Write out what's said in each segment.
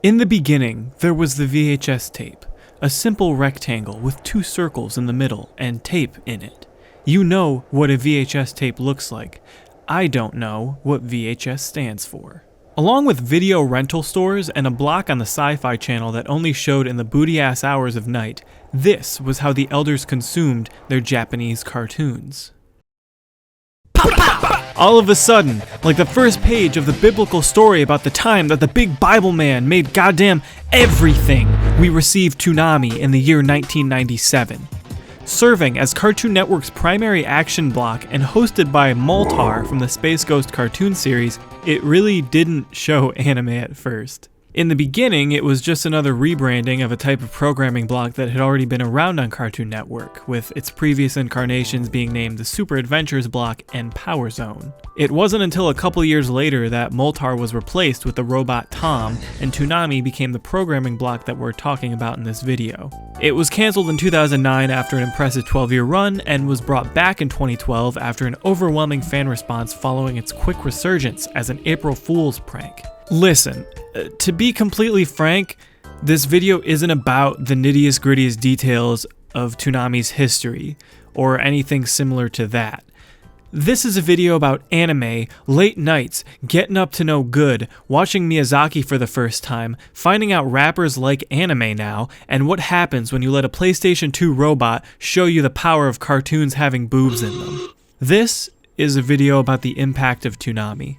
In the beginning, there was the VHS tape, a simple rectangle with 2 circles in the middle and tape in it. You know what a VHS tape looks like. I don't know what VHS stands for. Along with video rental stores and a block on the Sci-Fi Channel that only showed in the booty-ass hours of night, this was how the elders consumed their Japanese cartoons. All of a sudden, like the first page of the biblical story about the time that the big Bible man made goddamn everything, we received Toonami in the year 1997. Serving as Cartoon Network's primary action block and hosted by Moltar from the Space Ghost cartoon series, it really didn't show anime at first. In the beginning, it was just another rebranding of a type of programming block that had already been around on Cartoon Network, with its previous incarnations being named the Super Adventures block and Power Zone. It wasn't until a couple years later that Moltar was replaced with the robot Tom, and Toonami became the programming block that we're talking about in this video. It was cancelled in 2009 after an impressive 12-year run, and was brought back in 2012 after an overwhelming fan response following its quick resurgence as an April Fool's prank. Listen, to be completely frank, this video isn't about the nittiest grittiest details of Toonami's history, or anything similar to that. This is a video about anime, late nights, getting up to no good, watching Miyazaki for the first time, finding out rappers like anime now, and what happens when you let a PlayStation 2 robot show you the power of cartoons having boobs in them. This is a video about the impact of Toonami.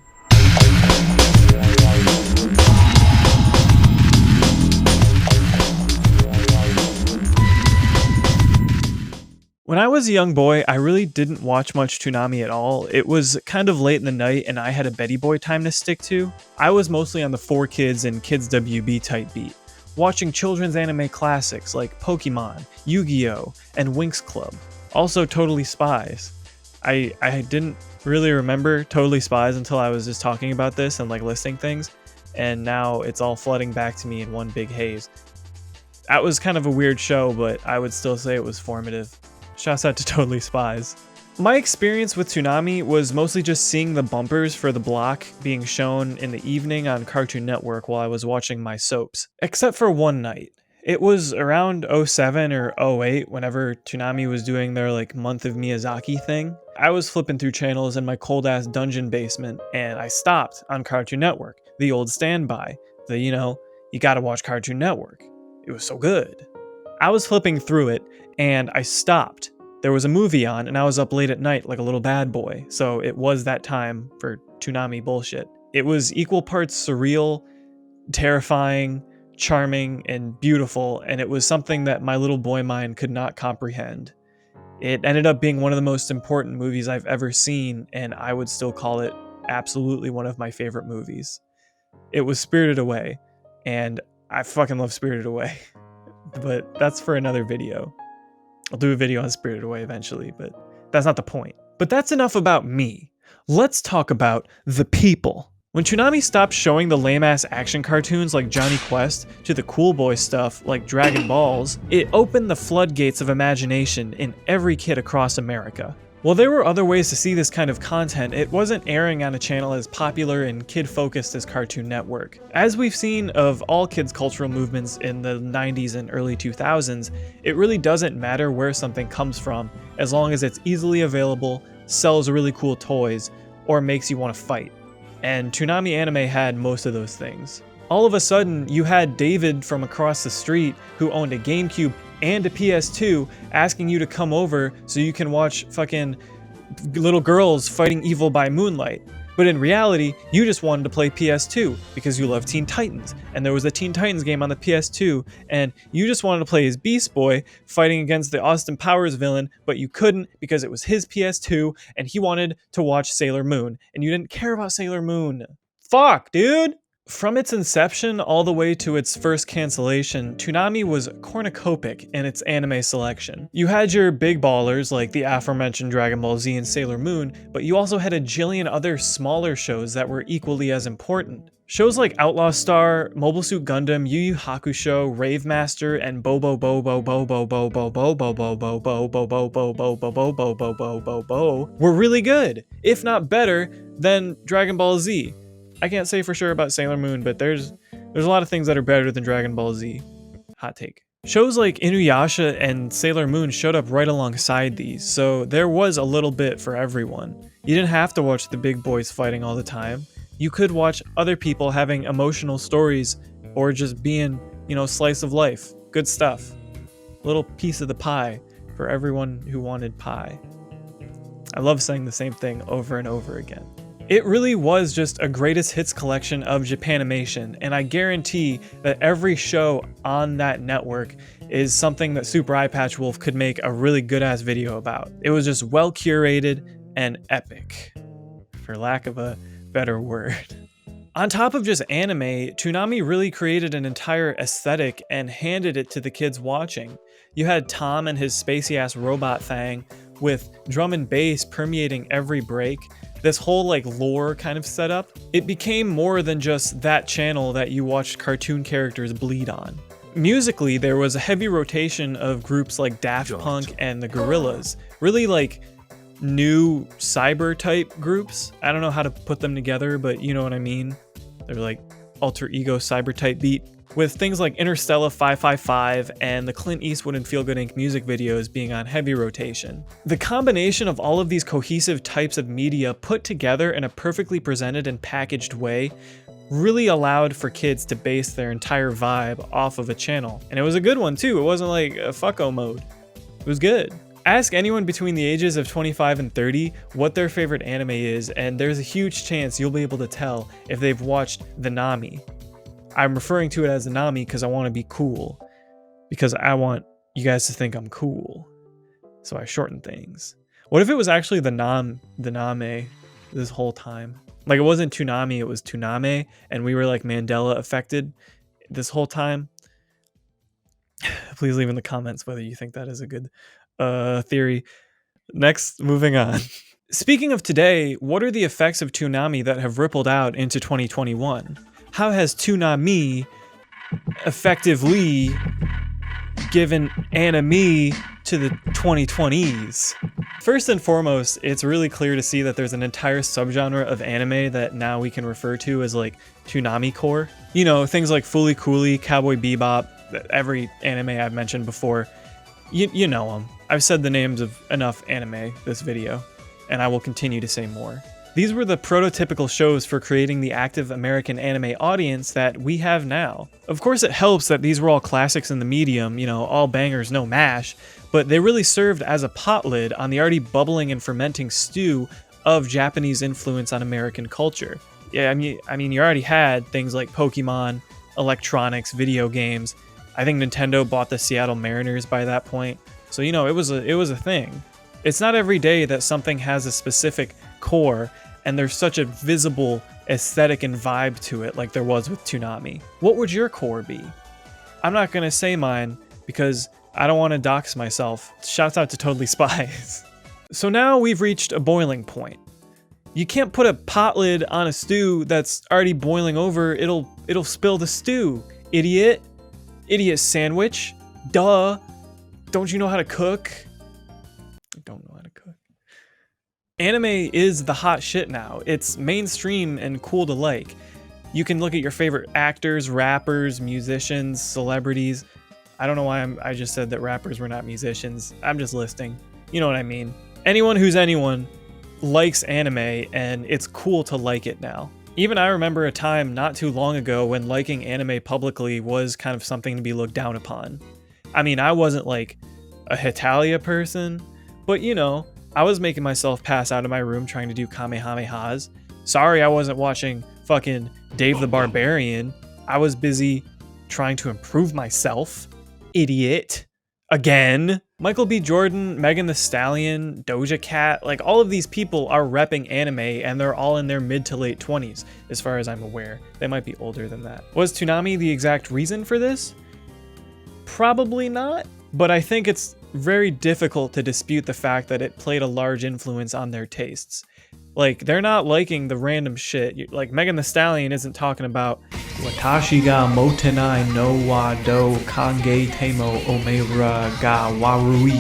When I was a young boy, I really didn't watch much Toonami at all. It was kind of late in the night and I had a Betty Boy time to stick to. I was mostly on the 4Kids and Kids WB type beat, watching children's anime classics like Pokemon, Yu-Gi-Oh!, and Winx Club. Also Totally Spies. I didn't really remember Totally Spies until I was just talking about this and like listing things, and now it's all flooding back to me in one big haze. That was kind of a weird show, but I would still say it was formative. Shouts out to Totally Spies. My experience with Toonami was mostly just seeing the bumpers for the block being shown in the evening on Cartoon Network while I was watching my soaps. Except for one night. It was around 07 or 08 whenever Toonami was doing their like month of Miyazaki thing. I was flipping through channels in my cold ass dungeon basement and I stopped on Cartoon Network. The old standby. You gotta watch Cartoon Network. It was so good. I was flipping through it and I stopped. There was a movie on and I was up late at night like a little bad boy, so it was that time for Toonami bullshit. It was equal parts surreal, terrifying, charming, and beautiful, and it was something that my little boy mind could not comprehend. It ended up being one of the most important movies I've ever seen, and I would still call it absolutely one of my favorite movies. It was Spirited Away, and I fucking love Spirited Away. But that's for another video. I'll do a video on Spirited Away eventually, but that's not the point. But that's enough about me. Let's talk about the people. When Toonami stopped showing the lame-ass action cartoons like Johnny Quest to the cool boy stuff like Dragon Balls, it opened the floodgates of imagination in every kid across America. While there were other ways to see this kind of content, it wasn't airing on a channel as popular and kid-focused as Cartoon Network. As we've seen of all kids' cultural movements in the 90s and early 2000s, it really doesn't matter where something comes from, as long as it's easily available, sells really cool toys, or makes you want to fight. And Toonami Anime had most of those things. All of a sudden, you had David from across the street who owned a GameCube and a PS2 asking you to come over so you can watch fucking little girls fighting evil by moonlight. But in reality, you just wanted to play PS2 because you love Teen Titans, and there was a Teen Titans game on the PS2, and you just wanted to play as Beast Boy fighting against the Austin Powers villain, but you couldn't because it was his PS2, and he wanted to watch Sailor Moon, and you didn't care about Sailor Moon. Fuck, dude! From its inception all the way to its first cancellation, Toonami was cornucopic in its anime selection. You had your big ballers like the aforementioned Dragon Ball Z and Sailor Moon, but you also had a jillion other smaller shows that were equally as important. Shows like Outlaw Star, Mobile Suit Gundam, Yu Yu Hakusho, Rave Master, and Bobo Bobo Bobo Bobo Bobo Bobo Bobo Bobo Bobo Bobo Bobo Bobo were really good, if not better than Dragon Ball Z. I can't say for sure about Sailor Moon, but there's a lot of things that are better than Dragon Ball Z. Hot take. Shows like Inuyasha and Sailor Moon showed up right alongside these, so there was a little bit for everyone. You didn't have to watch the big boys fighting all the time. You could watch other people having emotional stories or just being, slice of life. Good stuff. Little piece of the pie for everyone who wanted pie. I love saying the same thing over and over again. It really was just a greatest hits collection of Japanimation, and I guarantee that every show on that network is something that Super Eye Patch Wolf could make a really good ass video about. It was just well curated and epic, for lack of a better word. On top of just anime, Toonami really created an entire aesthetic and handed it to the kids watching. You had Tom and his spacey ass robot thing with drum and bass permeating every break. This whole lore kind of setup, it became more than just that channel that you watched cartoon characters bleed on. Musically, there was a heavy rotation of groups like Daft Punk and the Gorillaz, really new cyber type groups. I don't know how to put them together, but you know what I mean. They're like alter ego cyber type beat, with things like Interstella 555 and the Clint Eastwood and Feel Good Inc. music videos being on heavy rotation. The combination of all of these cohesive types of media put together in a perfectly presented and packaged way really allowed for kids to base their entire vibe off of a channel. And it was a good one too. It wasn't like a fucko mode. It was good. Ask anyone between the ages of 25 and 30 what their favorite anime is, and there's a huge chance you'll be able to tell if they've watched the Nami. I'm referring to it as the Nami because I want to be cool. Because I want you guys to think I'm cool. So I shorten things. What if it was actually the Name this whole time? Like it wasn't Toonami, it was Tooname, and we were like Mandela affected this whole time. Please leave in the comments whether you think that is a good theory. Next, moving on. Speaking of today, what are the effects of Toonami that have rippled out into 2021? How has Toonami effectively given anime to the 2020s? First and foremost, it's really clear to see that there's an entire subgenre of anime that now we can refer to as like Toonami core. You know, things like Fooly Cooly, Cowboy Bebop, every anime I've mentioned before. You know them. I've said the names of enough anime this video, and I will continue to say more. These were the prototypical shows for creating the active American anime audience that we have now. Of course, it helps that these were all classics in the medium, all bangers, no mash, but they really served as a pot lid on the already bubbling and fermenting stew of Japanese influence on American culture. Yeah, I mean, you already had things like Pokemon, electronics, video games. I think Nintendo bought the Seattle Mariners by that point. So, it was a thing. It's not every day that something has a specific core and there's such a visible aesthetic and vibe to it like there was with Toonami. What would your core be? I'm not going to say mine because I don't want to dox myself. Shouts out to Totally Spies. So now we've reached a boiling point. You can't put a pot lid on a stew that's already boiling over. It'll spill the stew. Idiot. Idiot sandwich. Duh. Don't you know how to cook? I don't know how to cook. Anime is the hot shit now. It's mainstream and cool to like. You can look at your favorite actors, rappers, musicians, celebrities. I don't know why I just said that rappers were not musicians. I'm just listing. You know what I mean. Anyone who's anyone likes anime, and it's cool to like it now. Even I remember a time not too long ago when liking anime publicly was kind of something to be looked down upon. I mean, I wasn't like a Hitalia person, but I was making myself pass out of my room trying to do Kamehamehas. Sorry I wasn't watching fucking Dave the Barbarian. I was busy trying to improve myself. Idiot. Again. Michael B. Jordan, Megan Thee Stallion, Doja Cat, like all of these people are repping anime and they're all in their mid to late 20s, as far as I'm aware. They might be older than that. Was Toonami the exact reason for this? Probably not, but I think it's very difficult to dispute the fact that it played a large influence on their tastes. Like, they're not liking the random shit. Like, Megan Thee Stallion isn't talking about Watashi ga motenai no wa do kange temo omera ga warui.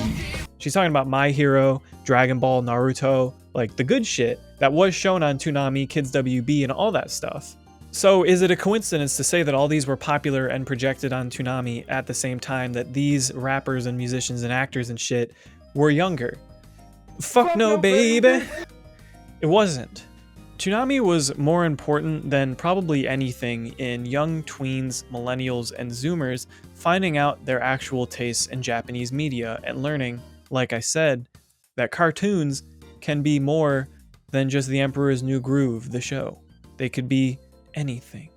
She's talking about My Hero, Dragon Ball, Naruto, like the good shit, that was shown on Toonami, Kids WB, and all that stuff. So is it a coincidence to say that all these were popular and projected on Toonami at the same time that these rappers and musicians and actors and shit were younger? Fuck no, baby! It wasn't. Toonami was more important than probably anything in young tweens, millennials, and zoomers finding out their actual tastes in Japanese media and learning, like I said, that cartoons can be more than just The Emperor's New Groove, the show. They could be anything.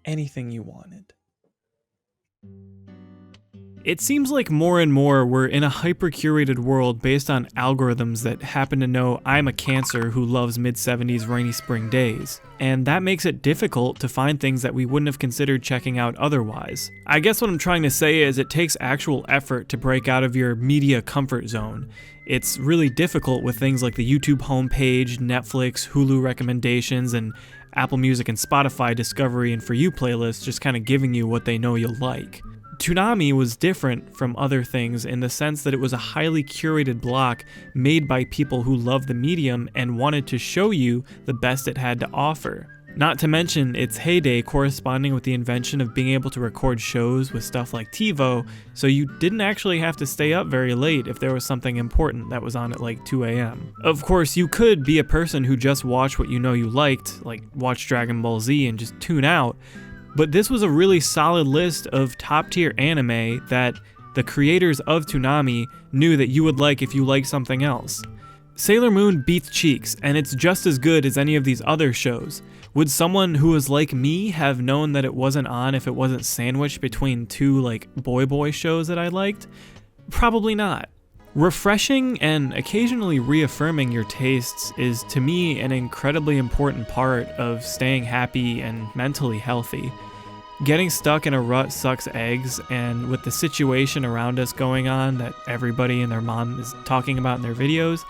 Anything you wanted. It seems like more and more we're in a hyper-curated world based on algorithms that happen to know I'm a Cancer who loves mid-70s rainy spring days, and that makes it difficult to find things that we wouldn't have considered checking out otherwise. I guess what I'm trying to say is it takes actual effort to break out of your media comfort zone. It's really difficult with things like the YouTube homepage, Netflix, Hulu recommendations, and Apple Music and Spotify Discovery and For You playlists just kind of giving you what they know you'll like. Toonami was different from other things in the sense that it was a highly curated block made by people who loved the medium and wanted to show you the best it had to offer. Not to mention its heyday corresponding with the invention of being able to record shows with stuff like TiVo, so you didn't actually have to stay up very late if there was something important that was on at like 2 a.m. Of course, you could be a person who just watched what you know you liked, like watch Dragon Ball Z and just tune out, but this was a really solid list of top-tier anime that the creators of Toonami knew that you would like if you liked something else. Sailor Moon beats Cheeks, and it's just as good as any of these other shows. Would someone who was like me have known that it wasn't on if it wasn't sandwiched between two like boy shows that I liked? Probably not. Refreshing and occasionally reaffirming your tastes is, to me, an incredibly important part of staying happy and mentally healthy. Getting stuck in a rut sucks eggs, and with the situation around us going on that everybody and their mom is talking about in their videos,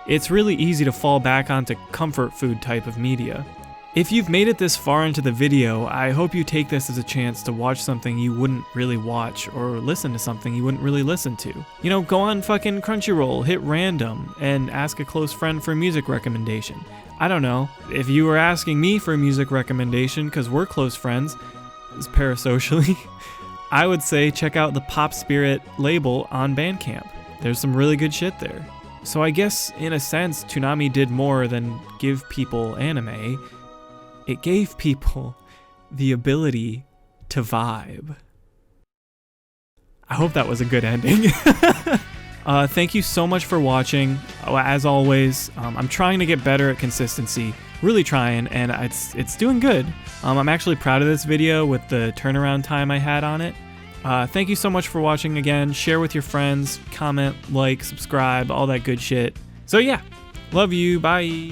it's really easy to fall back onto comfort food type of media. If you've made it this far into the video, I hope you take this as a chance to watch something you wouldn't really watch, or listen to something you wouldn't really listen to. You know, go on fucking Crunchyroll, hit random, and ask a close friend for a music recommendation. I don't know, if you were asking me for a music recommendation because we're close friends, parasocially, I would say check out the Pop Spirit label on Bandcamp. There's some really good shit there. So I guess, in a sense, Toonami did more than give people anime. It gave people the ability to vibe. I hope that was a good ending. Thank you so much for watching. As always, I'm trying to get better at consistency. Really trying, and it's doing good. I'm actually proud of this video with the turnaround time I had on it. Thank you so much for watching again. Share with your friends, comment, like, subscribe, all that good shit. So yeah, love you, bye.